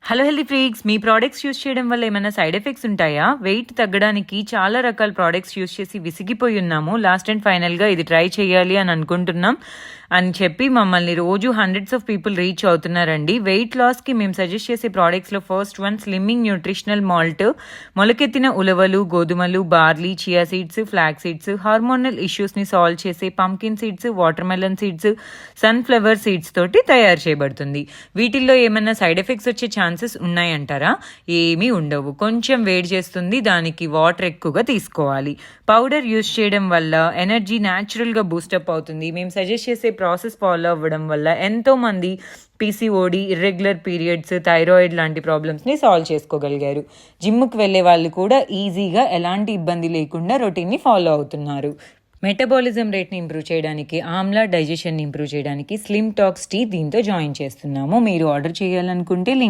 Hello healthy freaks, మీ products use చేయడం వల్ల ఏమైనా సైడ్ ఎఫెక్ట్స్ ఉంటాయా? వెయిట్ తగ్గడానికి చాలా రకాల ప్రోడక్ట్స్ యూజ్ చేసి విసిగిపోయి ఉన్నాము. లాస్ట్ అండ్ ఫైనల్గా ఇది ట్రై చేయాలి అని అనుకుంటున్నాం అని చెప్పి మమ్మల్ని రోజు హండ్రెడ్స్ ఆఫ్ పీపుల్ రీచ్ అవుతున్నారండి. వెయిట్ లాస్కి మేము సజెస్ట్ చేసే ప్రోడక్ట్స్లో first one slimming nutritional malt, మొలకెత్తిన ఉలవలు, గోధుమలు, barley, chia seeds, flax seeds, hormonal ఇష్యూస్ని సాల్వ్ చేసే pumpkin seeds, watermelon seeds, sunflower seeds తోటి తయారు చేయబడుతుంది. వీటిల్లో ఏమైనా సైడ్ ఎఫెక్ట్స్ వచ్చే ఛాన్సెస్ ఉన్నాయంటారా? ఏమీ ఉండవు. కొంచెం వేడి చేస్తుంది, దానికి వాటర్ ఎక్కువగా తీసుకోవాలి. పౌడర్ యూజ్ చేయడం వల్ల ఎనర్జీ న్యాచురల్గా బూస్టప్ అవుతుంది. మేము సజెస్ట్ చేసే ప్రాసెస్ ఫాలో అవ్వడం వల్ల ఎంతోమంది పీసీఓడి, ఇర్రెగ్యులర్ పీరియడ్స్, థైరాయిడ్ లాంటి ప్రాబ్లమ్స్ని సాల్వ్ చేసుకోగలిగారు. జిమ్కి వెళ్ళే వాళ్ళు కూడా ఈజీగా ఎలాంటి ఇబ్బంది లేకుండా రొటీన్ని ఫాలో అవుతున్నారు. మెటబాలిజం రేట్ని ఇంప్రూవ్ చేయడానికి, ఆమ్లా డైజెషన్ని ఇంప్రూవ్ చేయడానికి స్లిమ్ టాక్స్ టీ దీంతో జాయిన్ చేస్తున్నాము. మీరు ఆర్డర్ చేయాలనుకుంటే